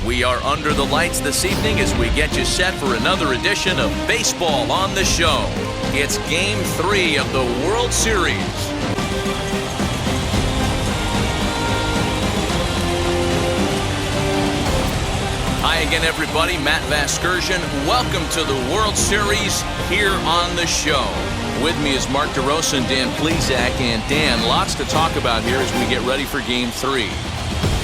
We are under the lights this evening as we get you set for another edition of Baseball on the Show. It's Game 3 of the World Series. Hi again, everybody. Matt Vasgersian. Welcome to the World Series here on the show. With me is Mark DeRosa and Dan Plesac. And Dan, lots to talk about here as we get ready for Game 3.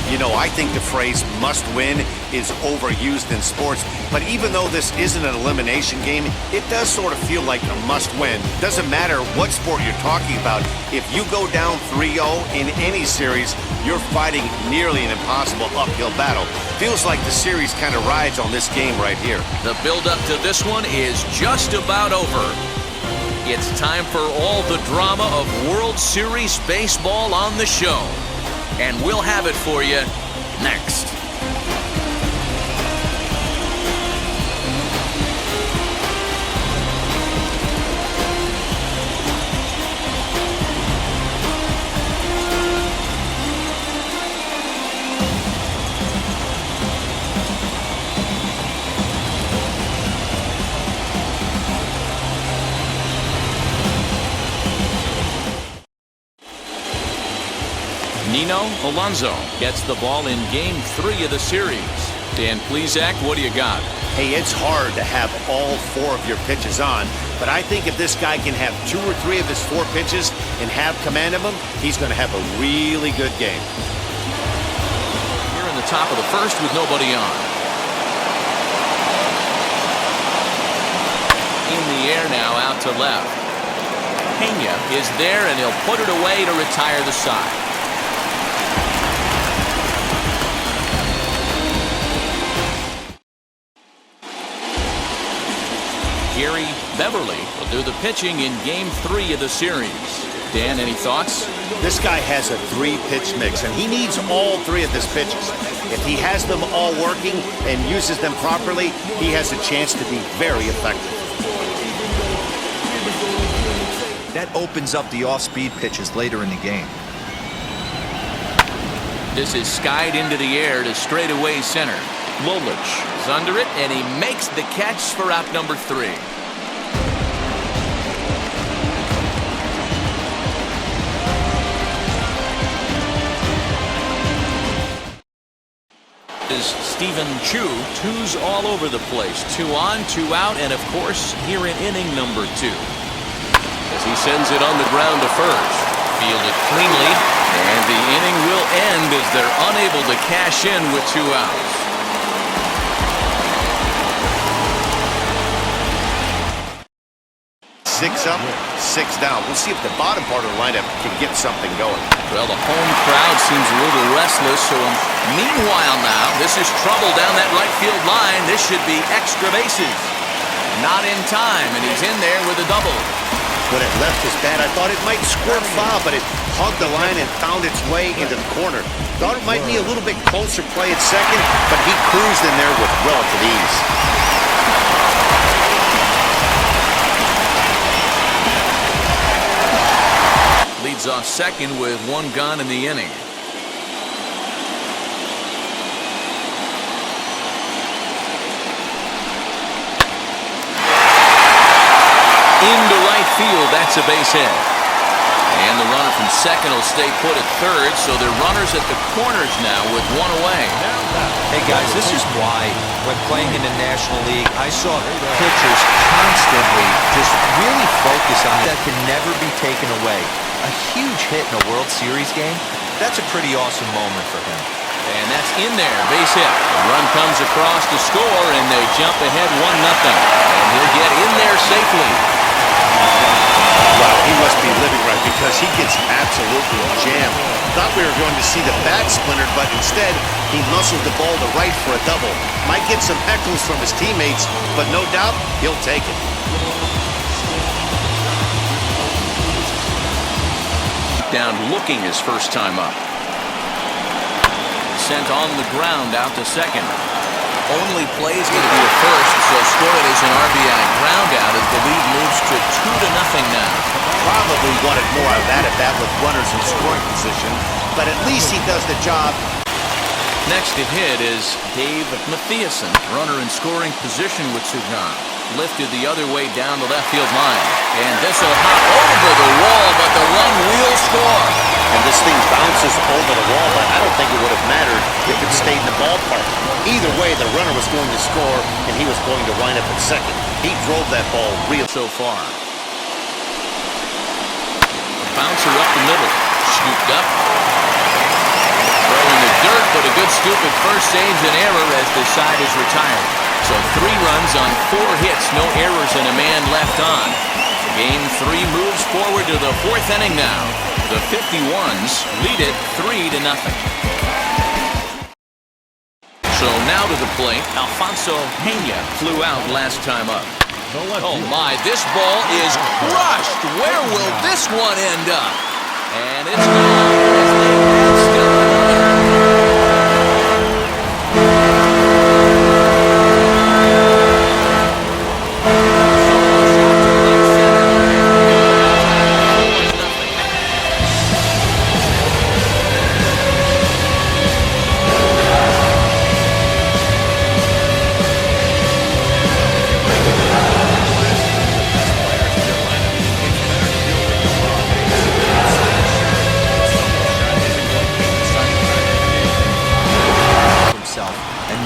You know, I think the phrase must win is overused in sports, but even though this isn't an elimination game, it does sort of feel like a must win. Doesn't matter what sport you're talking about. If you go down 3-0 in any series, you're fighting nearly an impossible uphill battle. Feels like the series kind of rides on this game right here. The build-up to this one is just about over. It's time for all the drama of World Series baseball on the show. And we'll have it for you next. Nino Alonso gets the ball in Game 3 of the series. Dan Plesac, what do you got? Hey, it's hard to have all 4 of your pitches on, but I think if this guy can have 2 or 3 of his 4 pitches and have command of them, he's going to have a really good game. Here in the top of the first with nobody on. In the air now, out to left. Pena is there, and he'll put it away to retire the side. Gary Beverly will do the pitching in Game 3 of the series. Dan, any thoughts? This guy has a 3-pitch mix, and he needs all 3 of his pitches. If he has them all working and uses them properly, he has a chance to be very effective. That opens up the off-speed pitches later in the game. This is skied into the air to straightaway center. Lolich is under it, and he makes the catch for out number 3. Is Stephen Chu. 2's all over the place. 2 on, 2 out, and of course, here in inning number 2. As he sends it on the ground to first. Fielded cleanly, and the inning will end as they're unable to cash in with 2 outs. Six up, 6 down. We'll see if the bottom part of the lineup can get something going. Well, the home crowd seems a little restless, so meanwhile now, this is trouble down that right field line. This should be extra bases. Not in time, and he's in there with a double. When it left his bat, I thought it might squirt foul, but it hugged the line and found its way into the corner. Thought it might be a little bit closer play at second, but he cruised in there with relative ease. Leads off second with 1 gone in the inning. Into right field, that's a base hit. And the runner from second will stay put at third, so they're runners at the corners now with 1 away. Hey guys, this is why when playing in the National League, I saw pitchers constantly just really focus on that can never be taken away. A huge hit in a World Series game, that's a pretty awesome moment for him. And that's in there, base hit. The run comes across to score, and they jump ahead 1-0. And he'll get in there safely. Wow, he must be living right because he gets absolutely jammed. Thought we were going to see the bat splintered, but instead, he muscled the ball to right for a double. Might get some heckles from his teammates, but no doubt, he'll take it. Down looking his first time up. Sent on the ground out to second. Only plays going to be a first, so score it as an RBI ground out as the lead moves to 2-0 now. Probably wanted more out of that at bat with runners in scoring position, but at least he does the job. Next to hit is Dave Matthiasen, runner in scoring position with Sugan. Lifted the other way down the left field line. And this will hop over the wall, but the run will score. And this thing bounces over the wall, but I don't think it would have mattered if it stayed in the ballpark. Either way, the runner was going to score, and he was going to wind up at second. He drove that ball real so far. Bouncer up the middle. Scooped up. Throwing the dirt, but a good scoop at first saves an error as the side is retired. So 3 runs on 4 hits, no errors, and a man left on. Game 3 moves forward to the 4th inning now. The 51s lead it 3-0. So now to the plate, Alfonso Peña flew out last time up. Oh my, this ball is crushed. Where will this one end up? And it's gone as they have still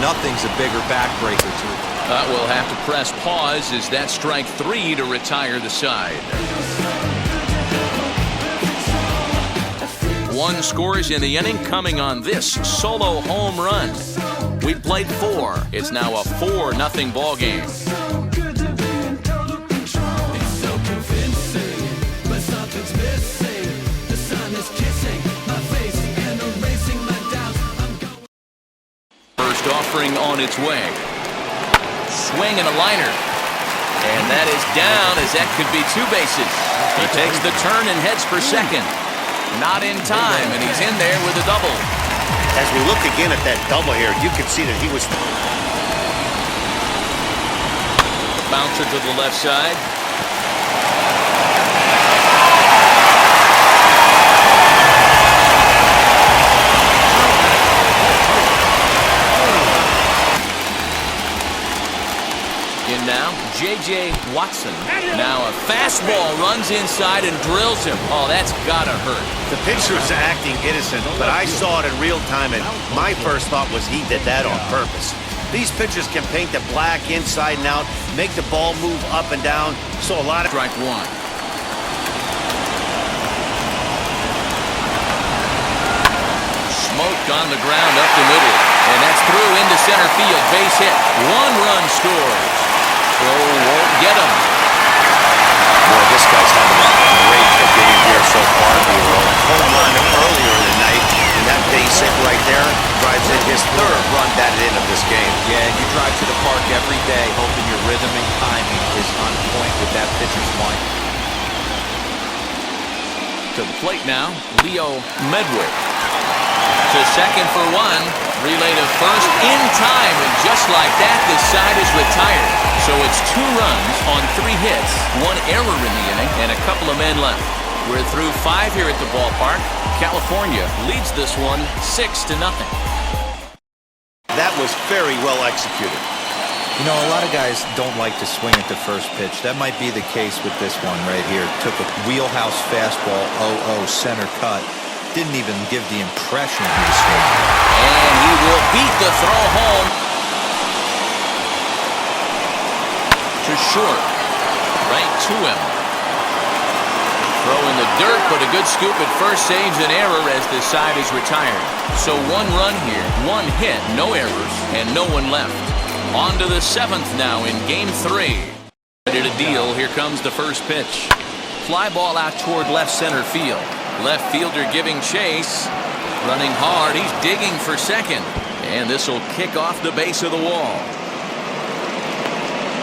Nothing's a bigger backbreaker to it. We'll have to press pause as that strike 3 to retire the side. 1 scores in the inning coming on this solo home run. We played 4. It's now a 4-0 ball game. Offering on its way. Swing and a liner. And that is down as that could be 2 bases. He takes the turn and heads for second. Not in time, and he's in there with a double. As we look again at that double here, you can see that he was... Bouncer to the left side. Now, J.J. Watson. Now a fastball runs inside and drills him. Oh, that's gotta hurt. The pitcher was acting innocent, but I saw it in real time, and my first thought was he did that on purpose. These pitchers can paint the black inside and out, make the ball move up and down, so a lot of... Strike 1. Smoked on the ground up the middle, and that's through into center field. Base hit. 1 run scores. Throw won't get him. Boy, this guy's having a great beginning here so far. He was home run earlier in the night, and that base hit right there drives in his 3rd run batted in of this game. Yeah, you drive to the park every day hoping your rhythm and timing is on point with that pitcher's mind. To the plate now, Leo Medwick. To second for 1. Relay to first in time, and just like that, this side is retired. So it's 2 runs on 3 hits, 1 error in the inning, and a couple of men left. We're through 5 here at the ballpark. California leads this one 6-0. That was very well executed. You know, a lot of guys don't like to swing at the first pitch. That might be the case with this one right here. Took a wheelhouse fastball, 0-0 center cut. Didn't even give the impression he was swinging. And he will beat the throw home. To short. Right to him. Throw in the dirt, but a good scoop at first saves an error as the side is retired. So 1 run here, 1 hit, no errors, and no one left. On to the 7th now in Game 3. Ready to deal. Here comes the first pitch. Fly ball out toward left center field. Left fielder giving chase. Running hard. He's digging for second. And this will kick off the base of the wall.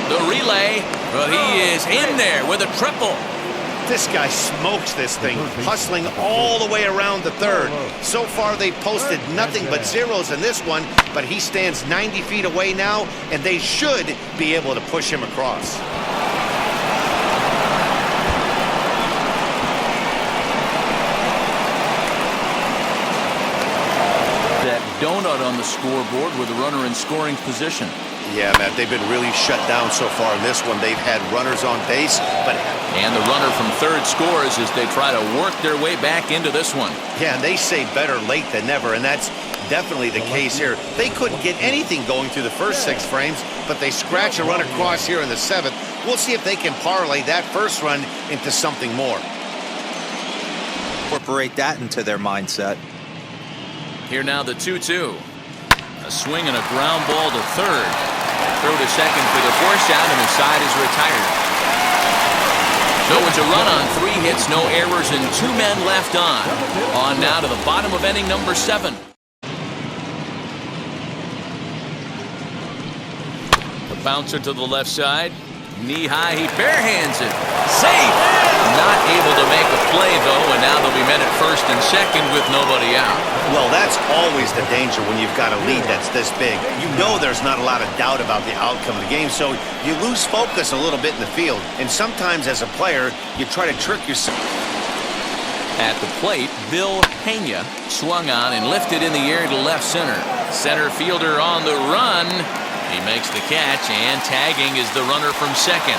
The relay. But he is in there with a triple. This guy smokes this thing, hustling all the way around the 3rd. So far, they posted nothing but zeros in this one, but he stands 90 feet away now, and they should be able to push him across. That donut on the scoreboard with a runner in scoring position. Yeah, Matt, they've been really shut down so far in this one. They've had runners on base, but... And the runner from third scores as they try to work their way back into this one. Yeah, and they say better late than never, and that's definitely the case here. They couldn't get anything going through the first 6 frames, but they scratch a run across here in the 7th. We'll see if they can parlay that first run into something more. Incorporate that into their mindset. Here now the 2-2. A swing and a ground ball to third. Throw to second for the force out, and the side is retired. So it's a run on 3 hits, no errors, and 2 men left on. On now to the bottom of inning number 7. The bouncer to the left side. Knee high, he barehands it. Safe! Not able to make a play, though, and now they'll be men at first and second with nobody out. Well, that's always the danger when you've got a lead that's this big. You know there's not a lot of doubt about the outcome of the game, so you lose focus a little bit in the field. And sometimes as a player, you try to trick yourself. At the plate, Bill Pena swung on and lifted in the air to left center. Center fielder on the run. He makes the catch, and tagging is the runner from second.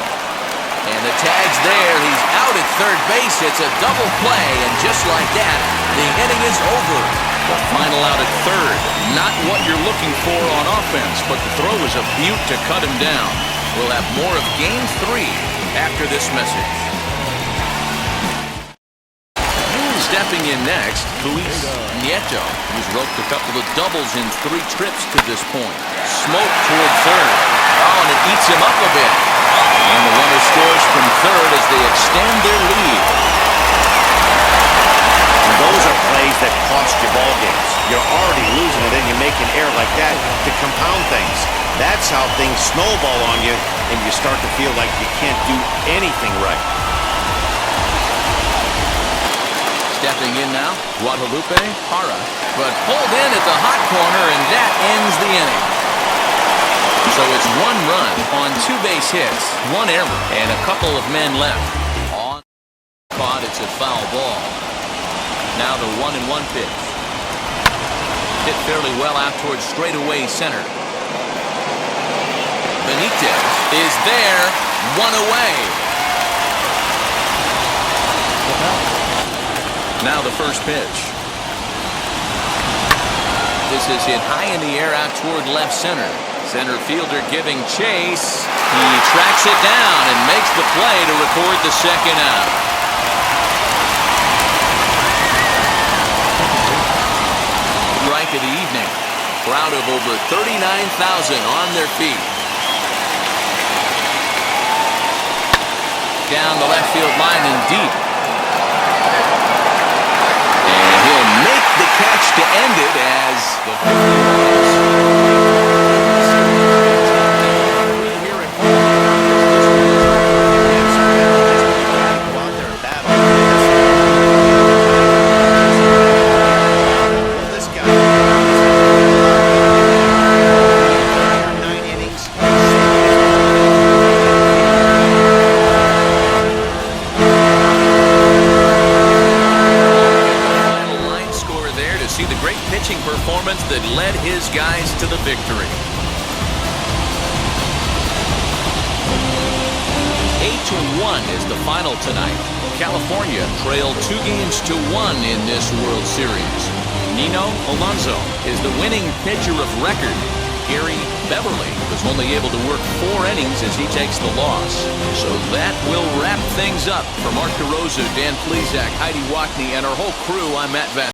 And the tag's there. He's out at third base. It's a double play, and just like that, the inning is over. The final out at third. Not what you're looking for on offense, but the throw was a beaut to cut him down. We'll have more of Game 3 after this message. Stepping in next, Luis Nieto, who's roped a couple of doubles in 3 trips to this point. Smoke toward third. Oh, and it eats him up a bit. And the runner scores from third as they extend their lead. And those are plays that cost you ball games. You're already losing, and then you make an error like that to compound things. That's how things snowball on you, and you start to feel like you can't do anything right. Stepping in now, Guadalupe Parra, but pulled in at the hot corner, and that ends the inning. So it's 1 run on 2 base hits, 1 error, and a couple of men left. On caught, it's a foul ball. Now the 1-1 pitch. Hit fairly well out towards straightaway center. Benitez is there, 1 away. Now the first pitch. This is hit high in the air out toward left center. Center fielder giving chase. He tracks it down and makes the play to record the second out. Strike of the evening. Crowd of over 39,000 on their feet. Down the left field line and deep. Make the catch to end it as the performance that led his guys to the victory. 8-1 is the final tonight. California trailed 2-1 in this World Series. Nino Alonso is the winning pitcher of record. Gary Beverly was only able to work 4 innings as he takes the loss. So that will wrap things up. For Mark DeRosa, Dan Plesac, Heidi Wackney, and our whole crew, I'm Matt Van.